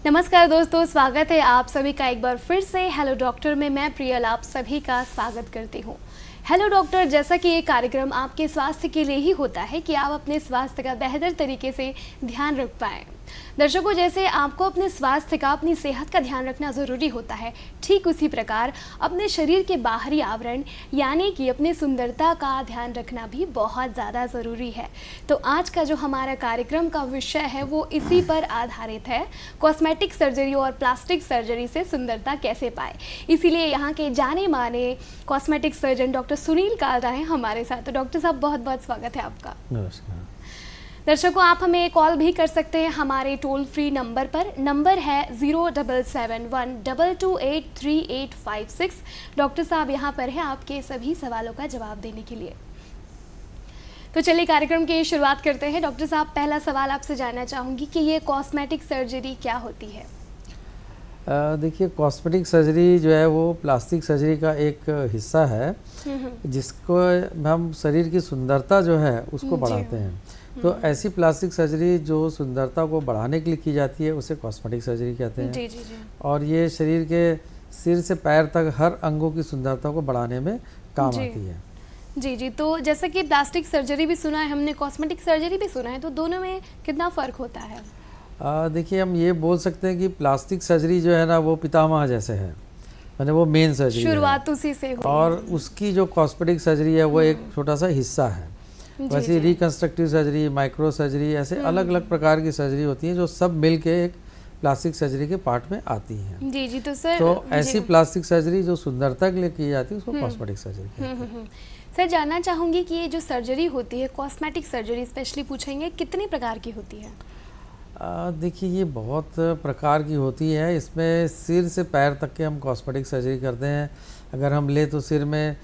नमस्कार दोस्तों, स्वागत है आप सभी का एक बार फिर से हेलो डॉक्टर में। मैं प्रियल आप सभी का स्वागत करती हूँ। हेलो डॉक्टर, जैसा कि ये कार्यक्रम आपके स्वास्थ्य के लिए ही होता है कि आप अपने स्वास्थ्य का बेहतर तरीके से ध्यान रख पाएँ। दर्शकों, जैसे आपको अपने स्वास्थ्य का, अपनी सेहत का ध्यान रखना ज़रूरी होता है, ठीक उसी प्रकार अपने शरीर के बाहरी आवरण यानी कि अपनी सुंदरता का ध्यान रखना भी बहुत ज़्यादा ज़रूरी है। तो आज का जो हमारा कार्यक्रम का विषय है वो इसी पर आधारित है, कॉस्मेटिक सर्जरी और प्लास्टिक सर्जरी से सुंदरता कैसे पाए। इसीलिए यहाँ के जाने माने cosmetic surgeon doctor Sunil Kalra हैं हमारे साथ। तो डॉक्टर साहब, बहुत बहुत स्वागत है आपका। नमस्कार। दर्शकों, आप हमें कॉल भी कर सकते हैं हमारे टोल फ्री नंबर पर। नंबर है 0771228386। डॉक्टर साहब यहाँ पर है आपके सभी सवालों का जवाब देने के लिए। तो चलिए कार्यक्रम की शुरुआत करते हैं। डॉक्टर साहब, पहला सवाल आपसे जानना चाहूँगी कि ये कॉस्मेटिक सर्जरी क्या होती है? देखिए, कॉस्मेटिक सर्जरी जो है वो प्लास्टिक सर्जरी का एक हिस्सा है जिसको हम शरीर की सुंदरता जो है उसको बढ़ाते हैं। तो ऐसी प्लास्टिक सर्जरी जो सुंदरता को बढ़ाने के लिए की जाती है उसे कॉस्मेटिक सर्जरी कहते हैं। जी जी जी। और ये शरीर के सिर से पैर तक हर अंगों की सुंदरता को बढ़ाने में काम आती है। जी जी। तो जैसा कि प्लास्टिक सर्जरी भी सुना है हमने, कॉस्मेटिक सर्जरी भी सुना है, तो दोनों में कितना फ़र्क होता है? देखिए, हम ये बोल सकते हैं कि प्लास्टिक सर्जरी जो है ना वो पितामह जैसे है, माने वो मेन सर्जरी शुरुआत उसी से हुई और उसकी जो कॉस्मेटिक सर्जरी है वो एक छोटा सा हिस्सा है। वैसे रिकंस्ट्रक्टिव सर्जरी, माइक्रो सर्जरी, ऐसे अलग अलग प्रकार की सर्जरी होती है जो सब मिल के एक प्लास्टिक सर्जरी के पार्ट में आती हैं। जी जी। तो सर, तो ऐसी प्लास्टिक सर्जरी जो सुंदरता के लिए की जाती है उसको कॉस्मेटिक सर्जरी कहते हैं। सर, जानना चाहूँगी कि ये जो सर्जरी होती है, कॉस्मेटिक सर्जरी स्पेशली पूछेंगे, कितने प्रकार की होती है? देखिए, ये बहुत प्रकार की होती है। इसमें सिर से पैर तक के हम कॉस्मेटिक सर्जरी करते हैं। अगर हम ले तो सिर में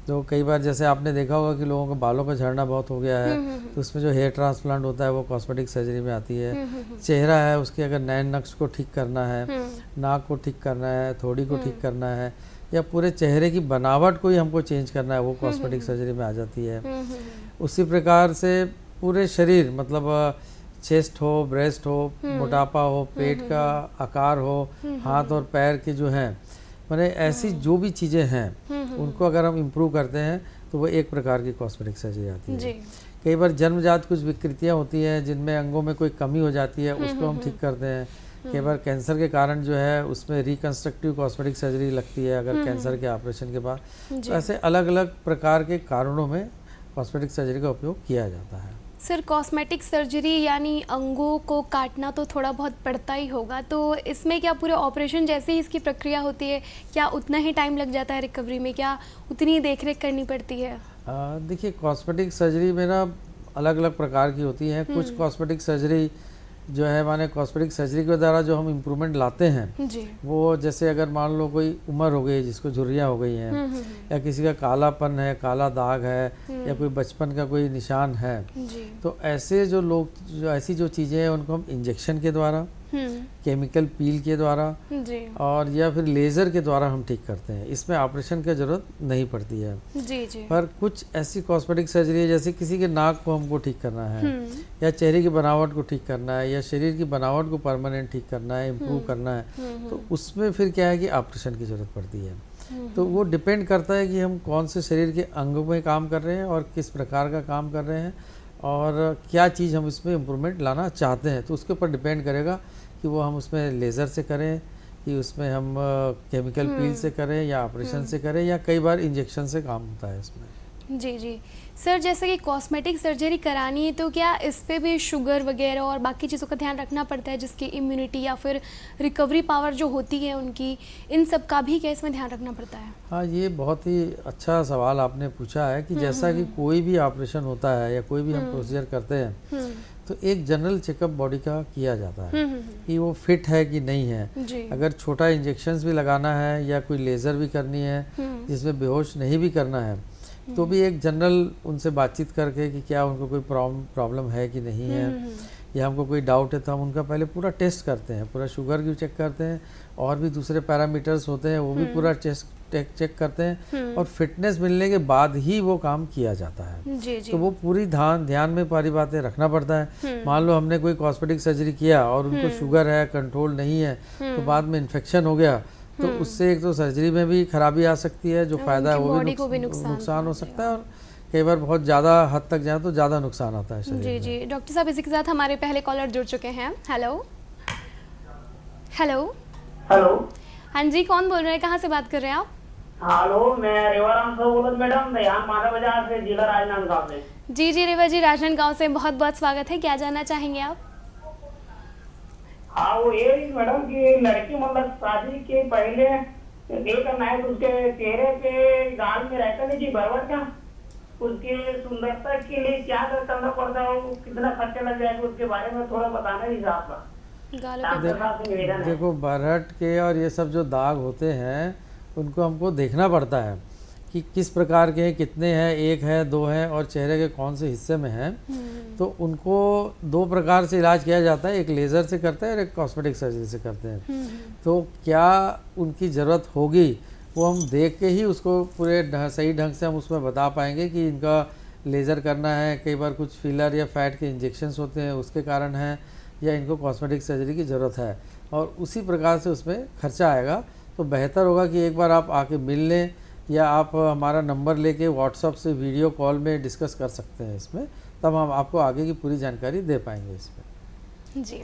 तो कई बार जैसे आपने देखा होगा कि लोगों के बालों का झड़ना बहुत हो गया है, तो उसमें जो हेयर ट्रांसप्लांट होता है वो कॉस्मेटिक सर्जरी में आती है। चेहरा है, उसके अगर नैन नक्श को ठीक करना है, नाक को ठीक करना है, थोड़ी को ठीक करना है, या पूरे चेहरे की बनावट को ही हमको चेंज करना है, वो कॉस्मेटिक सर्जरी में आ जाती है। उसी प्रकार से पूरे शरीर, मतलब चेस्ट हो, ब्रेस्ट हो, मोटापा हो, पेट का आकार हो, हाथ और पैर के जो हैं, माने ऐसी जो भी चीज़ें हैं उनको अगर हम इम्प्रूव करते हैं तो वो एक प्रकार की कॉस्मेटिक सर्जरी आती है। कई बार जन्मजात कुछ विकृतियाँ होती हैं जिनमें अंगों में कोई कमी हो जाती है, उसको हम ठीक करते हैं। कई बार कैंसर के कारण जो है उसमें रिकंस्ट्रक्टिव कॉस्मेटिक सर्जरी लगती है अगर कैंसर के ऑपरेशन के बाद। तो ऐसे अलग अलग प्रकार के कारणों में कॉस्मेटिक सर्जरी का उपयोग किया जाता है। सर, कॉस्मेटिक सर्जरी यानी अंगों को काटना तो थोड़ा बहुत पड़ता ही होगा, तो इसमें क्या पूरे ऑपरेशन जैसे ही इसकी प्रक्रिया होती है, क्या उतना ही टाइम लग जाता है रिकवरी में? क्या उतनी देख रेख करनी पड़ती है? देखिए, कॉस्मेटिक सर्जरी में ना अलग अलग प्रकार की होती हैं। कुछ कॉस्मेटिक सर्जरी जो है, माने कॉस्मेटिक सर्जरी के द्वारा जो हम इम्प्रूवमेंट लाते हैं जी। वो जैसे अगर मान लो कोई उम्र हो गई जिसको झुर्रियाँ हो गई हैं, या किसी का कालापन है, काला दाग है, या कोई बचपन का कोई निशान है, तो ऐसे जो लोग, जो ऐसी जो चीज़ें हैं उनको हम इंजेक्शन के द्वारा, केमिकल पील के द्वारा और या फिर लेज़र के द्वारा हम ठीक करते हैं। इसमें ऑपरेशन की ज़रूरत नहीं पड़ती है। जी जी। पर कुछ ऐसी कॉस्मेटिक सर्जरी है जैसे किसी के नाक को हमको ठीक करना है, या चेहरे की बनावट को ठीक करना है, या शरीर की बनावट को परमानेंट ठीक करना है, इम्प्रूव करना है, तो उसमें फिर क्या है कि ऑपरेशन की ज़रूरत पड़ती है। तो वो डिपेंड करता है कि हम कौन से शरीर के अंगों में काम कर रहे हैं और किस प्रकार का काम कर रहे हैं और क्या चीज़ हम इसमें इम्प्रूवमेंट लाना चाहते हैं। तो उसके ऊपर डिपेंड करेगा कि वो हम उसमें लेज़र से करें, कि उसमें हम केमिकल पील से करें, या ऑपरेशन से करें, या कई बार इंजेक्शन से काम होता है इसमें। जी जी। सर, जैसे कि कॉस्मेटिक सर्जरी करानी है तो क्या इस पे भी शुगर वगैरह और बाकी चीज़ों का ध्यान रखना पड़ता है, जिसकी इम्यूनिटी या फिर रिकवरी पावर जो होती है उनकी, इन सब का भी क्या इसमें ध्यान रखना पड़ता है? हाँ, ये बहुत ही अच्छा सवाल आपने पूछा है कि जैसा कि कोई भी ऑपरेशन होता है या कोई भी हम प्रोसीजर करते हैं तो एक जनरल चेकअप बॉडी का किया जाता है कि वो फिट है कि नहीं है। अगर छोटा इंजेक्शंस भी लगाना है या कोई लेज़र भी करनी है जिसमें बेहोश नहीं भी करना है, तो भी एक जनरल उनसे बातचीत करके कि क्या उनको कोई प्रॉब्लम है कि नहीं है, या हमको कोई डाउट है तो हम उनका पहले पूरा टेस्ट करते हैं, पूरा शुगर भी चेक करते हैं और भी दूसरे पैरामीटर्स होते हैं वो भी पूरा चेक करते हैं और फिटनेस मिलने के बाद ही वो काम किया जाता है। जी जी। तो वो पूरी ध्यान में सारी बातें रखना पड़ता है। मान लो हमने कोई कॉस्मेटिक सर्जरी किया और उनको शुगर है, कंट्रोल नहीं है, तो बाद में इन्फेक्शन हो गया तो उससे एक तो सर्जरी में भी खराबी आ सकती है, जो फायदा है वो भी नुकसान हो सकता है, और कई बार बहुत ज़्यादा हद तक जाए तो ज़्यादा नुकसान आता है शरीर जी में। जी। डॉक्टर साहब, इसी के साथ हमारे पहले कॉलर जुड़ चुके हैं। Hello hello. हेलो। हाँ जी, कौन बोल रहे हैं, कहाँ से बात कर रहे हैं आप? हेलो, मैं रेवाराम से बोल रहा हूँ मैडम, यहाँ माता बाजार से, जिला राजनांदगांव से। जी जी रेवा जी, राजनांदगांव से बहुत बहुत स्वागत है। क्या जानना चाहेंगे आप? हाँ, वो ये मैडम की लड़की मतलब शादी के पहले ये करना है तो उसके चेहरे पे गाल में रहता नहीं जी बरबट का, उसके सुंदरता के लिए क्या करना पड़ता है, कितना खर्चा लग जाएगा, उसके बारे में थोड़ा बताना जी आपका। डॉक्टर साहब से निवेदन है। देखो, बरहट के और ये सब जो दाग होते हैं उनको हमको देखना पड़ता है कि किस प्रकार के हैं, कितने हैं, एक है, दो हैं, और चेहरे के कौन से हिस्से में हैं। तो उनको दो प्रकार से इलाज किया जाता है, एक लेज़र से करते हैं और एक कॉस्मेटिक सर्जरी से करते हैं। तो क्या उनकी ज़रूरत होगी वो हम देख के ही उसको पूरे सही ढंग से हम उसमें बता पाएंगे कि इनका लेज़र करना है, कई बार कुछ फिलर या फैट के इंजेक्शंस होते हैं उसके कारण है, या इनको कॉस्मेटिक सर्जरी की ज़रूरत है, और उसी प्रकार से उसमें खर्चा आएगा। तो बेहतर होगा कि एक बार आप आके मिल लें, या आप हमारा नंबर लेके व्हाट्सएप से वीडियो कॉल में डिस्कस कर सकते हैं इसमें, तब हम आपको आगे की पूरी जानकारी दे पाएंगे इसमें। जी।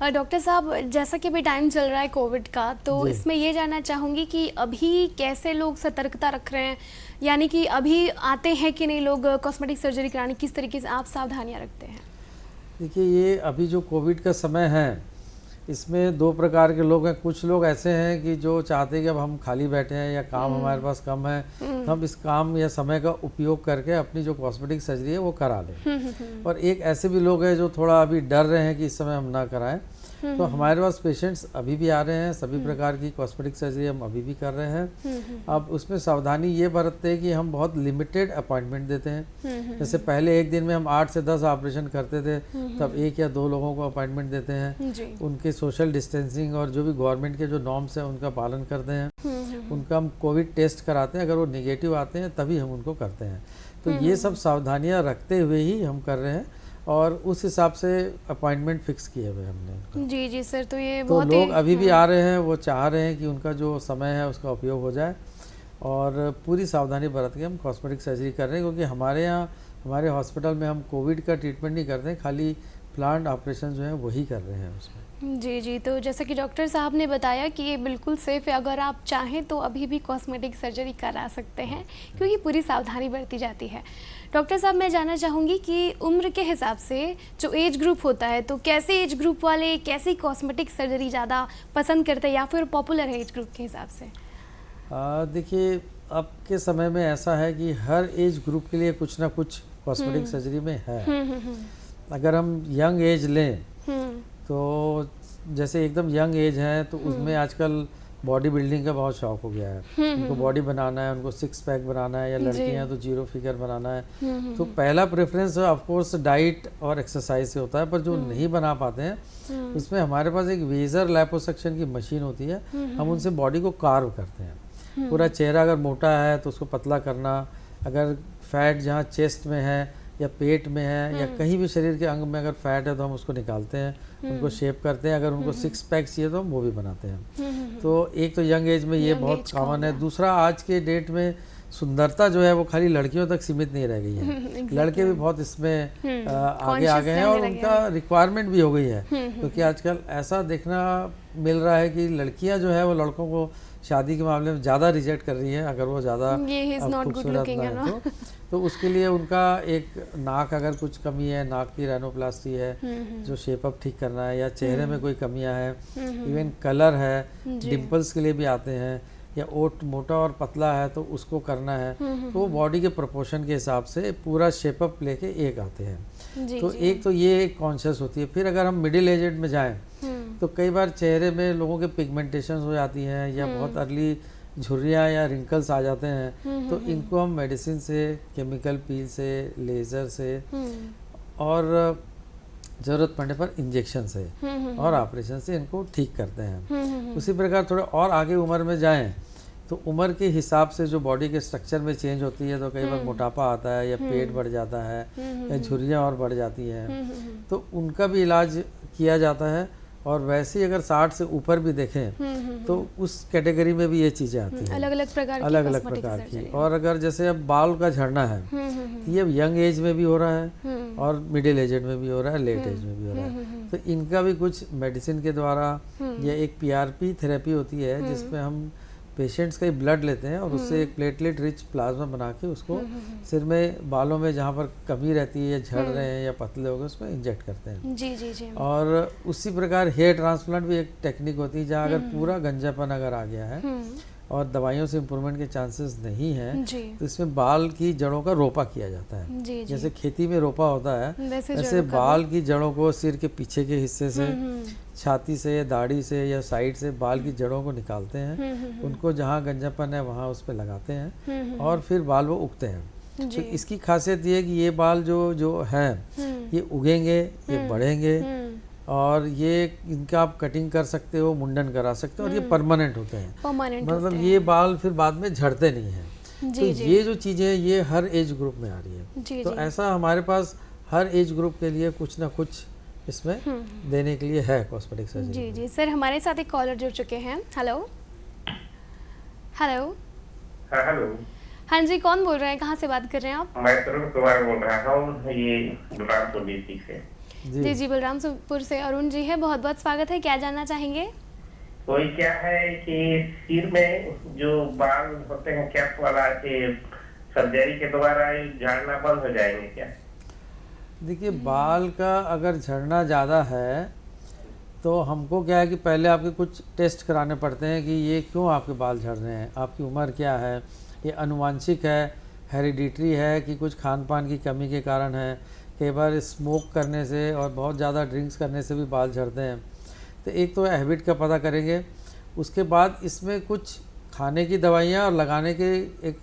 डॉक्टर साहब, जैसा कि अभी टाइम चल रहा है कोविड का, तो इसमें ये जानना चाहूँगी कि अभी कैसे लोग सतर्कता रख रहे हैं, यानी कि अभी आते हैं कि नहीं लोग कॉस्मेटिक सर्जरी कराने, किस तरीके से आप सावधानियाँ रखते हैं? देखिए, ये अभी जो कोविड का समय है इसमें दो प्रकार के लोग हैं। कुछ लोग ऐसे हैं कि जो चाहते हैं कि अब हम खाली बैठे हैं या काम हमारे पास कम है, तो हम इस काम या समय का उपयोग करके अपनी जो कॉस्मेटिक सर्जरी है वो करा लें। और एक ऐसे भी लोग हैं जो थोड़ा अभी डर रहे हैं कि इस समय हम ना कराएं। तो हमारे पास पेशेंट्स अभी भी आ रहे हैं, सभी प्रकार की कॉस्मेटिक सर्जरी हम अभी भी कर रहे हैं। अब उसमें सावधानी ये बरतते हैं कि हम बहुत लिमिटेड अपॉइंटमेंट देते हैं। जैसे पहले एक दिन में हम 8 से 10 ऑपरेशन करते थे, तब 1 या 2 लोगों को अपॉइंटमेंट देते हैं। उनके सोशल डिस्टेंसिंग और जो भी गवर्नमेंट के जो नॉर्म्स हैं उनका पालन करते हैं। उनका हम कोविड टेस्ट कराते हैं, अगर वो निगेटिव आते हैं तभी हम उनको करते हैं। तो ये सब सावधानियाँ रखते हुए ही हम कर रहे हैं, और उस हिसाब से अपॉइंटमेंट फिक्स किए हुए हमने। जी जी सर, तो ये तो बहुत लोग अभी भी आ रहे हैं, वो चाह रहे हैं कि उनका जो समय है उसका उपयोग हो जाए, और पूरी सावधानी बरत के हम कॉस्मेटिक सर्जरी कर रहे हैं, क्योंकि हमारे यहाँ हमारे हॉस्पिटल में हम कोविड का ट्रीटमेंट नहीं करते हैं, खाली प्लांट ऑपरेशन जो है वही कर रहे हैं उसमें। जी जी। तो जैसा कि डॉक्टर साहब ने बताया कि ये बिल्कुल सेफ़ है, अगर आप चाहें तो अभी भी कॉस्मेटिक सर्जरी करा सकते हैं, क्योंकि पूरी सावधानी बरती जाती है। डॉक्टर साहब, मैं जानना चाहूँगी कि उम्र के हिसाब से जो एज ग्रुप होता है, तो कैसे एज ग्रुप वाले कैसी कॉस्मेटिक सर्जरी ज़्यादा पसंद करते हैं, या फिर पॉपुलर है एज ग्रुप के हिसाब से? देखिए, अब के समय में ऐसा है कि हर एज ग्रुप के लिए कुछ ना कुछ कॉस्मेटिक सर्जरी में है। अगर हम यंग एज लें तो जैसे एकदम यंग एज है तो उसमें आजकल बॉडी बिल्डिंग का बहुत शौक हो गया है। उनको बॉडी बनाना है, उनको 6 पैक बनाना है, या लड़कियां तो 0 फिगर बनाना है। तो पहला प्रेफरेंस ऑफ कोर्स डाइट और एक्सरसाइज से होता है, पर जो नहीं बना पाते हैं उसमें हमारे पास एक वेजर लैपोसक्शन की मशीन होती है। हम उनसे बॉडी को कार्व करते हैं। पूरा चेहरा अगर मोटा है तो उसको पतला करना, अगर फैट जहाँ चेस्ट में है या पेट में है या कहीं भी शरीर के अंग में अगर फैट है तो हम उसको निकालते हैं, उनको शेप करते हैं। अगर उनको 6 पैक चाहिए तो हम वो भी बनाते हैं। तो एक तो यंग एज में ये बहुत कॉमन है। दूसरा, आज के डेट में सुंदरता जो है वो खाली लड़कियों तक सीमित नहीं रह गई है। लड़के भी बहुत इसमें आगे आ गए हैं, और उनका रिक्वायरमेंट भी हो गई है, क्योंकि आजकल ऐसा देखना मिल रहा है कि लड़कियां जो है वो लड़कों को शादी के मामले में ज़्यादा रिजेक्ट कर रही हैं, अगर वो ज़्यादा खूबसूरत ना है तो उसके लिए उनका एक नाक अगर कुछ कमी है, नाक की रैनोप्लास्टी है जो शेप अप ठीक करना है, या चेहरे में कोई कमियां है, इवन कलर है, डिम्पल्स के लिए भी आते हैं, या ओट मोटा और पतला है तो उसको करना है। तो वो बॉडी के प्रोपोर्शन के हिसाब से पूरा शेप अप लेके एक आते हैं। तो एक तो ये एक कॉन्शियस होती है। फिर अगर हम मिडिल एजेड में जाएं तो कई बार चेहरे में लोगों के पिगमेंटेशन हो जाती हैं, या बहुत अर्ली झुर्रियाँ या रिंकल्स आ जाते हैं। तो इनको हम मेडिसिन से, केमिकल पील से, लेज़र से, और ज़रूरत पड़ने पर इंजेक्शन से और ऑपरेशन से इनको ठीक करते हैं। उसी प्रकार थोड़ा और आगे उम्र में जाएं तो उम्र के हिसाब से जो बॉडी के स्ट्रक्चर में चेंज होती है, तो कई बार मोटापा आता है या पेट बढ़ जाता है या झुर्रियाँ और बढ़ जाती हैं, तो उनका भी इलाज किया जाता है। और वैसे ही अगर 60 से ऊपर भी देखें तो उस कैटेगरी में भी ये चीज़ें आती हैं, अलग अलग प्रकार की अलग अलग cosmetic प्रकार surgery। की। और अगर जैसे अब बाल का झड़ना है तो ये यंग एज में भी हो रहा है और मिडिल एजेड में भी हो रहा है, लेट एज में भी हो रहा है। तो इनका भी कुछ मेडिसिन के द्वारा या एक PRP थेरेपी होती है जिसमें हम पेशेंट्स का ही ब्लड लेते हैं और उससे एक प्लेटलेट रिच प्लाज्मा बना के उसको सिर में, बालों में जहाँ पर कमी रहती है या झड़ रहे हैं या पतले हो गए उसमें इंजेक्ट करते हैं। जी जी जी। और उसी प्रकार हेयर ट्रांसप्लांट भी एक टेक्निक होती है जहाँ अगर पूरा गंजापन अगर आ गया है और दवाइयों से इम्प्रूवमेंट के चांसेस नहीं हैं, जी तो इसमें बाल की जड़ों का रोपा किया जाता है। जी जी। जैसे खेती में रोपा होता है वैसे ऐसे जड़ों का बाल की जड़ों को सिर के पीछे के हिस्से से, छाती से, दाढ़ी से या साइड से बाल की जड़ों को निकालते हैं, उनको जहाँ गंजापन है वहाँ उस पर लगाते हैं और फिर बाल वो उगते हैं। तो इसकी खासियत ये है कि ये बाल जो हैं ये उगेंगे, ये बढ़ेंगे और ये इनका आप कटिंग कर सकते हो, मुंडन करा सकते हो और ये परमानेंट होते हैं। परमानेंट मतलब ये बाल फिर बाद में झड़ते नहीं हैं। जी तो जी ये जो चीज़ें ये हर एज ग्रुप में आ रही है। जी तो जी। ऐसा हमारे पास हर एज ग्रुप के लिए कुछ ना कुछ इसमें देने के लिए है कॉस्मेटिक सर्जरी। जी जी सर, हमारे साथ एक कॉलर जुड़ चुके हैं। Hello hello. हाँ हेलो, हाँ जी, कौन बोल रहे हैं, कहाँ से बात कर रहे हैं आप? मैं तरुण कुमार बोल रहा हूँ, ये बलरामपुर डिस्ट्रिक्ट से। जी जी, बलरामपुर से अरुण जी है, बहुत बहुत स्वागत है। क्या जानना चाहेंगे? कोई क्या है कि सिर में जो बाल होते हैं कैप वाला, सर्जरी के द्वारा झाड़ना बंद हो जाएंगे क्या? देखिए, बाल का अगर झड़ना ज़्यादा है तो हमको क्या है कि पहले आपके कुछ टेस्ट कराने पड़ते हैं कि ये क्यों आपके बाल झड़ रहे हैं, आपकी उम्र क्या है, ये अनुवांशिक है, हेरिडिटरी है कि कुछ खान पान की कमी के कारण है। कई बार स्मोक करने से और बहुत ज़्यादा ड्रिंक्स करने से भी बाल झड़ते हैं। तो एक तो हैबिट का पता करेंगे, उसके बाद इसमें कुछ खाने की दवाइयाँ और लगाने के एक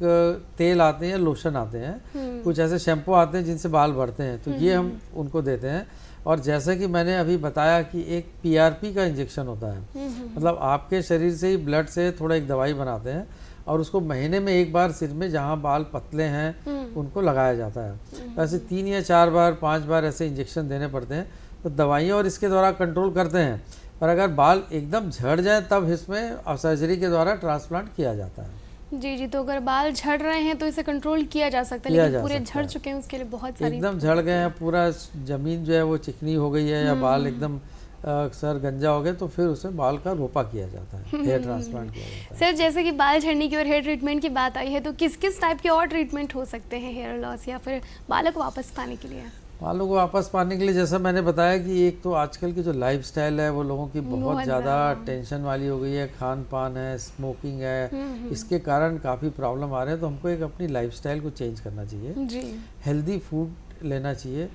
तेल आते हैं, लोशन आते हैं, कुछ ऐसे शैम्पू आते हैं जिनसे बाल बढ़ते हैं, तो ये हम उनको देते हैं। और जैसे कि मैंने अभी बताया कि एक PRP का इंजेक्शन होता है, मतलब आपके शरीर से ही ब्लड से थोड़ा एक दवाई बनाते हैं और उसको महीने में एक बार सिर में जहाँ बाल पतले हैं उनको लगाया जाता है। ऐसे 3 या 4 बार 5 बार ऐसे इंजेक्शन देने पड़ते हैं। तो दवाइयाँ और इसके द्वारा कंट्रोल करते हैं, पर अगर बाल एकदम झड़ जाए तब इसमें सर्जरी के द्वारा ट्रांसप्लांट किया जाता है। जी जी, तो अगर बाल झड़ रहे हैं तो इसे कंट्रोल किया जा सकता है, लेकिन पूरे झड़ चुके हैं उसके लिए बहुत सारी, एकदम झड़ गए हैं, पूरा जमीन जो है वो चिकनी हो गई है या बाल एकदम सर गंजा हो गए, तो फिर उसमें बाल का रोपा किया जाता है, हेयर ट्रांसप्लांट किया जाता है। सर जैसे कि बाल झड़ने की और हेयर ट्रीटमेंट की बात आई है, तो किस किस टाइप के और ट्रीटमेंट हो सकते हैं हेयर लॉस या फिर बालों को वापस पाने के लिए? बालों को वापस पाने के लिए जैसा मैंने बताया कि एक तो आजकल की जो लाइफस्टाइल है वो लोगों की बहुत ज़्यादा टेंशन वाली हो गई है, खान पान है, स्मोकिंग है, इसके कारण काफ़ी प्रॉब्लम आ रहे हैं। तो हमको एक अपनी लाइफस्टाइल को चेंज करना चाहिए जी। हेल्दी फूड लेना चाहिए,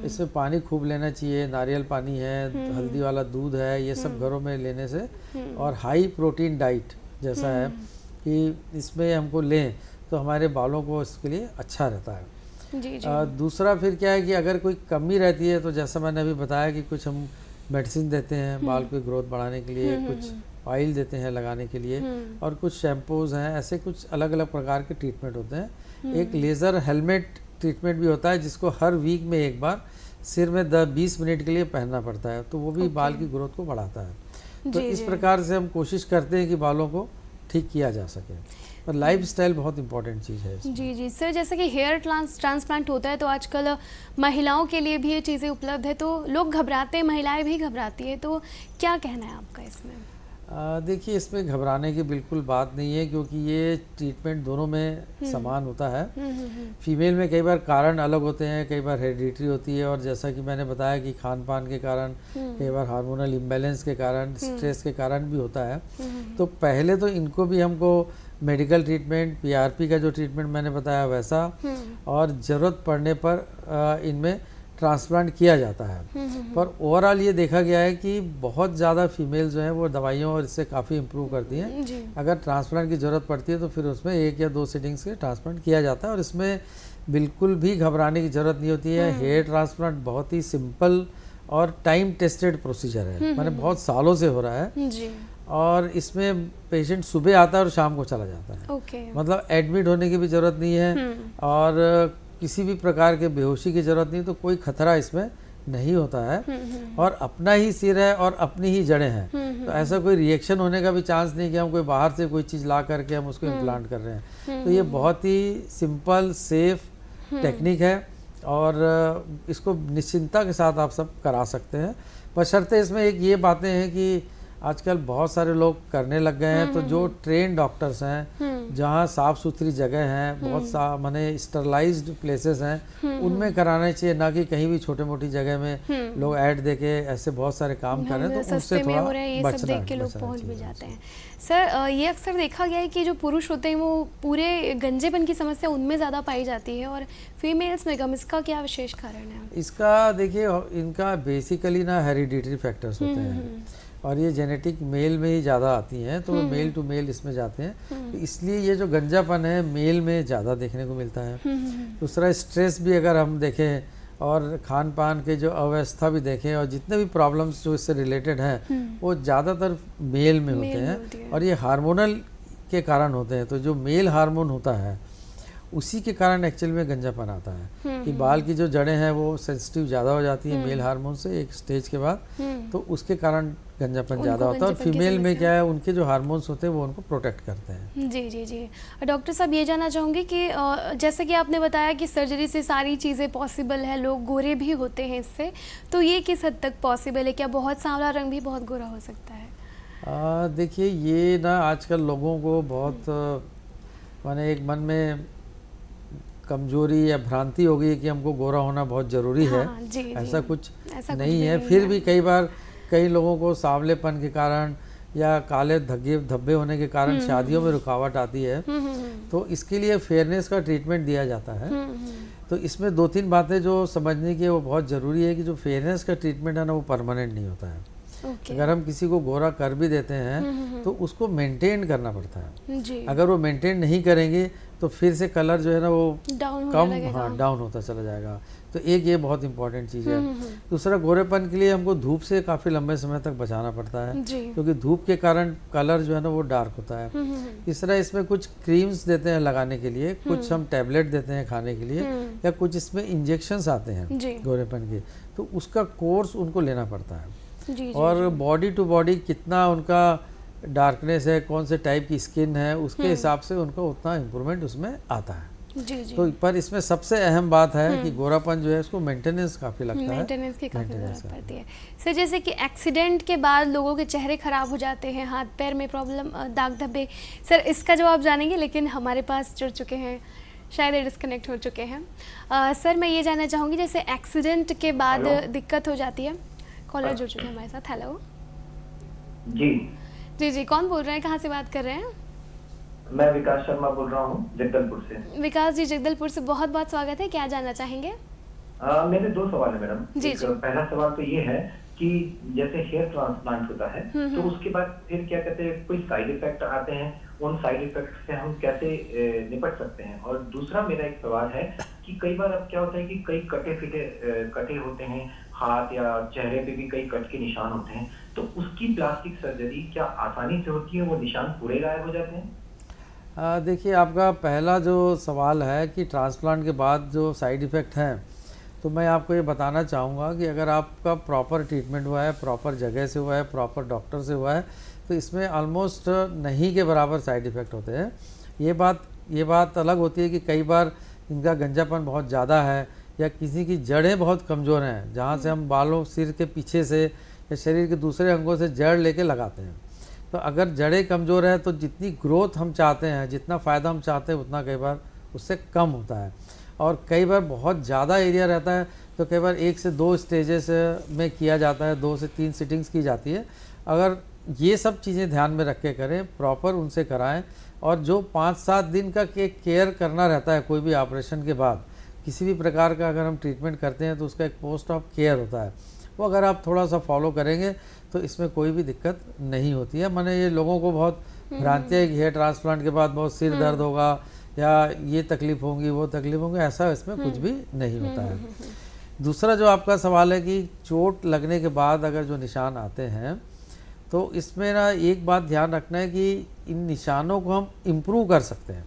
इसमें पानी खूब लेना चाहिए, नारियल पानी है, हल्दी वाला दूध है, ये सब घरों में लेने से, और हाई प्रोटीन डाइट जैसा है कि इसमें हमको लें तो हमारे बालों को इसके लिए अच्छा रहता है। जी जी। दूसरा फिर क्या है कि अगर कोई कमी रहती है तो जैसा मैंने अभी बताया कि कुछ हम मेडिसिन देते हैं बाल की ग्रोथ बढ़ाने के लिए, कुछ ऑयल देते हैं लगाने के लिए, और कुछ शैम्पूज हैं, ऐसे कुछ अलग अलग प्रकार के ट्रीटमेंट होते हैं। एक लेज़र हेलमेट ट्रीटमेंट भी होता है जिसको हर वीक में एक बार सिर में 20 मिनट के लिए पहनना पड़ता है, तो वो भी बाल की ग्रोथ को बढ़ाता है। तो इस प्रकार से हम कोशिश करते हैं कि बालों को ठीक किया जा सके, और लाइफस्टाइल बहुत इंपॉर्टेंट चीज़ है इसमें। जी जी सर, जैसे कि हेयर ट्रांसप्लांट होता है तो आजकल महिलाओं के लिए भी ये चीज़ें उपलब्ध है, तो लोग घबराते हैं, महिलाएं भी घबराती है, तो क्या कहना है आपका इसमें? देखिए, इसमें घबराने की बिल्कुल बात नहीं है, क्योंकि ये ट्रीटमेंट दोनों में समान होता है। फीमेल में कई बार कारण अलग होते हैं, कई बार हेरिडिटरी होती है, और जैसा कि मैंने बताया कि खान पान के कारण, कई बार हार्मोनल इम्बैलेंस के कारण, स्ट्रेस के कारण भी होता है। तो पहले तो इनको भी हमको मेडिकल ट्रीटमेंट, PRP का जो ट्रीटमेंट मैंने बताया वैसा, और ज़रूरत पड़ने पर इनमें ट्रांसप्लांट किया जाता है। पर ओवरऑल ये देखा गया है कि बहुत ज़्यादा फीमेल जो हैं वो दवाइयों और इससे काफ़ी इम्प्रूव करती हैं। अगर ट्रांसप्लांट की ज़रूरत पड़ती है तो फिर उसमें 1 या 2 सिटिंग्स के ट्रांसप्लांट किया जाता है, और इसमें बिल्कुल भी घबराने की ज़रूरत नहीं होती है। हेयर ट्रांसप्लांट बहुत ही सिंपल और टाइम टेस्टेड प्रोसीजर है, माने बहुत सालों से हो रहा है। जी। और इसमें पेशेंट सुबह आता है और शाम को चला जाता है। ओके। मतलब एडमिट होने की भी ज़रूरत नहीं है और किसी भी प्रकार के बेहोशी की ज़रूरत नहीं, तो कोई खतरा इसमें नहीं होता है और अपना ही सिर है और अपनी ही जड़ें हैं, तो ऐसा कोई रिएक्शन होने का भी चांस नहीं कि हम कोई बाहर से कोई चीज़ ला करके हम उसको इम्प्लांट कर रहे हैं। तो ये बहुत ही सिंपल सेफ टेक्निक है और इसको निश्चिंता के साथ आप सब करा सकते हैं। बशर्ते इसमें एक ये बातें हैं कि आजकल बहुत सारे लोग करने लग गए हैं, तो जो ट्रेन डॉक्टर्स हैं, जहाँ साफ सुथरी जगह हैं, बहुत सा माने स्टरलाइज्ड प्लेसेस हैं, उनमें कराना चाहिए, ना कि कहीं भी छोटे मोटी जगह में लोग ऐड देके ऐसे बहुत सारे काम कर रहे हैं, तो उससे थोड़ा हो रहा है, ये सब देख के लोग पहुंच भी जाते हैं। सर ये अक्सर देखा गया है कि जो पुरुष होते हैं वो पूरे गंजेपन की समस्या उनमें ज़्यादा पाई जाती है और फीमेल्स में कम, इसका क्या विशेष कारण है? इसका देखिए, इनका बेसिकली ना हेरिडिटरी फैक्टर्स होते हैं और ये जेनेटिक मेल में ही ज़्यादा आती हैं, तो मेल टू मेल इसमें जाते हैं, तो इसलिए ये जो गंजापन है मेल में ज़्यादा देखने को मिलता है। दूसरा स्ट्रेस भी अगर हम देखें और खान पान के जो अव्यवस्था भी देखें और जितने भी प्रॉब्लम्स जो इससे रिलेटेड हैं वो ज़्यादातर मेल में होते हैं और ये हार्मोनल के कारण होते हैं। तो जो मेल हार्मोन होता है उसी के कारण एक्चुअल में गंजापन आता है कि बाल की जो जड़ें हैं वो सेंसिटिव ज़्यादा हो जाती है मेल हार्मोन से एक स्टेज के बाद, तो उसके कारण गंजापन ज़्यादा होता है। और फीमेल में क्या है, उनके जो हार्मोन्स होते हैं वो उनको प्रोटेक्ट करते हैं। जी जी जी। डॉक्टर साहब ये जानना चाहूँगी कि जैसे कि आपने बताया कि सर्जरी से सारी चीज़ें पॉसिबल है, लोग गोरे भी होते हैं इससे, तो ये किस हद तक पॉसिबल है? क्या बहुत सांवला रंग भी बहुत गोरा हो सकता है? देखिए, ये ना आजकल लोगों को बहुत माने एक मन में कमजोरी या भ्रांति हो गई है कि हमको गोरा होना बहुत ज़रूरी है। हाँ, जी, ऐसा जी। कुछ ऐसा नहीं है। फिर भी कई बार कई लोगों को सांवलेपन के कारण या काले धब्बे होने के कारण शादियों में रुकावट आती है, तो इसके लिए फेयरनेस का ट्रीटमेंट दिया जाता है। तो इसमें 2-3 बातें जो समझने की वो बहुत ज़रूरी है कि जो फेयरनेस का ट्रीटमेंट है ना वो परमानेंट नहीं होता है। अगर हम किसी को गोरा कर भी देते हैं तो उसको मेंटेन करना पड़ता है जी। अगर वो मेंटेन नहीं करेंगे तो फिर से कलर जो है ना वो डाउन डाउन होता चला जाएगा। तो एक ये बहुत इंपॉर्टेंट चीज़ है। दूसरा, गोरेपन के लिए हमको धूप से काफ़ी लंबे समय तक बचाना पड़ता है क्योंकि धूप के कारण कलर जो है ना वो डार्क होता है। तीसरा, इसमें कुछ क्रीम्स देते हैं लगाने के लिए, कुछ हम टैबलेट देते हैं खाने के लिए, या कुछ इसमें इंजेक्शंस आते हैं गोरेपन के, तो उसका कोर्स उनको लेना पड़ता है। और बॉडी टू बॉडी कितना उनका डार्कनेस है, कौन से टाइप की स्किन है, उसके हिसाब से उनका उतना इम्प्रूवमेंट उसमें आता है। जी। तो पर इसमें सबसे अहम बात है कि गोरापन जो है इसको मेंटेनेंस काफ़ी लगता है, मेंटेनेंस की काफ़ी ज़रूरत पड़ती है। सर जैसे कि एक्सीडेंट के बाद लोगों के चेहरे खराब हो जाते हैं, हाथ पैर में प्रॉब्लम, दाग धब्बे, सर इसका जवाब जानेंगे, लेकिन हमारे पास जुड़ चुके हैं, शायद ये डिस्कनेक्ट हो चुके हैं। सर मैं ये जानना चाहूँगी, जैसे एक्सीडेंट के बाद दिक्कत हो जाती है, कॉलर जुड़ चुके हैं हमारे साथ। हेलो जी जी जी, कौन बोल रहे हैं, कहाँ से बात कर रहे हैं? मैं विकास शर्मा बोल रहा हूँ जगदलपुर से। विकास जी, जगदलपुर से बहुत बहुत स्वागत है, क्या जानना चाहेंगे? मेरे 2 सवाल है मैडम। जी जी। पहला सवाल तो ये है कि जैसे हेयर ट्रांसप्लांट होता है तो उसके बाद फिर क्या कहते हैं, कोई साइड इफेक्ट आते हैं, उन साइड इफेक्ट से हम कैसे निपट सकते हैं? और दूसरा मेरा एक सवाल है कि कई बार अब क्या होता है कि कई कटे होते हैं हाथ या चेहरे पे भी कई कट के निशान होते हैं, तो उसकी प्लास्टिक सर्जरी क्या आसानी से होती है, वो निशान पूरे गायब हो जाते हैं? देखिए, आपका पहला जो सवाल है कि ट्रांसप्लांट के बाद जो साइड इफ़ेक्ट हैं, तो मैं आपको ये बताना चाहूँगा कि अगर आपका प्रॉपर ट्रीटमेंट हुआ है, प्रॉपर जगह से हुआ है, प्रॉपर डॉक्टर से हुआ है, तो इसमें ऑलमोस्ट नहीं के बराबर साइड इफ़ेक्ट होते हैं। ये बात अलग होती है कि कई बार इनका गंजापन बहुत ज़्यादा है या किसी की जड़ें बहुत कमज़ोर हैं, जहाँ से हम बालों, सिर के पीछे से या शरीर के दूसरे अंगों से जड़ लेके लगाते हैं। तो अगर जड़ें कमज़ोर है तो जितनी ग्रोथ हम चाहते हैं, जितना फ़ायदा हम चाहते हैं, उतना कई बार उससे कम होता है। और कई बार बहुत ज़्यादा एरिया रहता है तो कई बार 1 से 2 स्टेजेस में किया जाता है, 2 से 3 सिटिंग्स की जाती है। अगर ये सब चीज़ें ध्यान में रख के करें, प्रॉपर उनसे कराएं, और जो 5-7 दिन का केयर करना रहता है कोई भी ऑपरेशन के बाद, किसी भी प्रकार का अगर हम ट्रीटमेंट करते हैं तो उसका एक पोस्ट ऑफ केयर होता है, वो अगर आप थोड़ा सा फॉलो करेंगे तो इसमें कोई भी दिक्कत नहीं होती है। मैंने ये लोगों को बहुत भ्रांति है कि हेयर ट्रांसप्लांट के बाद बहुत सिर दर्द होगा या ये तकलीफ होंगी, वो तकलीफ होंगी, ऐसा इसमें कुछ भी नहीं होता है। दूसरा जो आपका सवाल है कि चोट लगने के बाद अगर जो निशान आते हैं तो इसमें ना एक बात ध्यान रखना है कि इन निशानों को हम इम्प्रूव कर सकते हैं।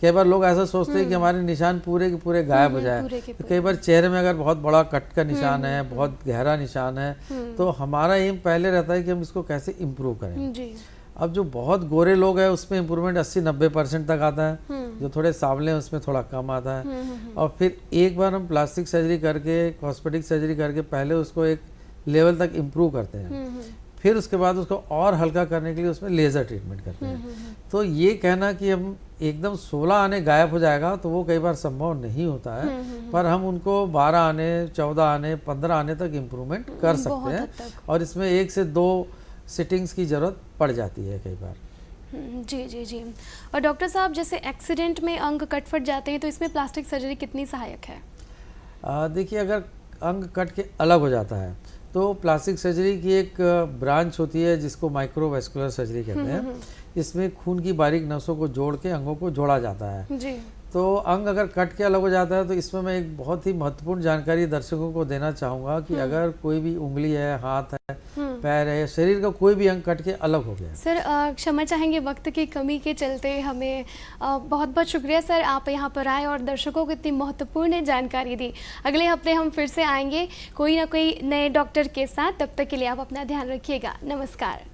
कई बार लोग ऐसा सोचते हैं कि हमारे निशान पूरे के पूरे गायब हो जाए। पूरे के तो कई बार चेहरे में अगर बहुत बड़ा कट का निशान है, बहुत गहरा निशान है, तो हमारा एम पहले रहता है कि हम इसको कैसे इम्प्रूव करें। जी। अब जो बहुत गोरे लोग हैं उसमें इम्प्रूवमेंट 80-90% तक आता है, जो थोड़े सांवले हैं उसमें थोड़ा कम आता है। और फिर एक बार हम प्लास्टिक सर्जरी करके, कॉस्मेटिक सर्जरी करके पहले उसको एक लेवल तक इम्प्रूव करते हैं, फिर उसके बाद उसको और हल्का करने के लिए उसमें लेज़र ट्रीटमेंट करते हैं। तो ये कहना कि हम एकदम 16 आने गायब हो जाएगा तो वो कई बार संभव नहीं होता है, पर हम उनको 12 आने, 14 आने, 15 आने तक इम्प्रूवमेंट कर सकते हैं। और इसमें 1 से 2 सिटिंग्स की ज़रूरत पड़ जाती है कई बार। जी जी जी। और डॉक्टर साहब, जैसे एक्सीडेंट में अंग कट फट जाते हैं तो इसमें प्लास्टिक सर्जरी कितनी सहायक है? देखिए, अगर अंग कट के अलग हो जाता है तो प्लास्टिक सर्जरी की एक ब्रांच होती है जिसको माइक्रोवेस्कुलर सर्जरी कहते हैं। इसमें खून की बारीक नसों को जोड़ के अंगों को जोड़ा जाता है। जी। तो अंग अगर कट के अलग हो जाता है तो इसमें मैं एक बहुत ही महत्वपूर्ण जानकारी दर्शकों को देना चाहूँगा कि अगर कोई भी उंगली है, हाथ है, पैर है, शरीर का कोई भी अंग कट के अलग हो गया। सर क्षमा चाहेंगे, वक्त की कमी के चलते हमें बहुत बहुत शुक्रिया सर, आप यहाँ पर आए और दर्शकों को इतनी महत्वपूर्ण जानकारी दी। अगले हफ्ते हम फिर से आएंगे कोई ना कोई नए डॉक्टर के साथ। तब तक के लिए आप अपना ध्यान रखिएगा। नमस्कार।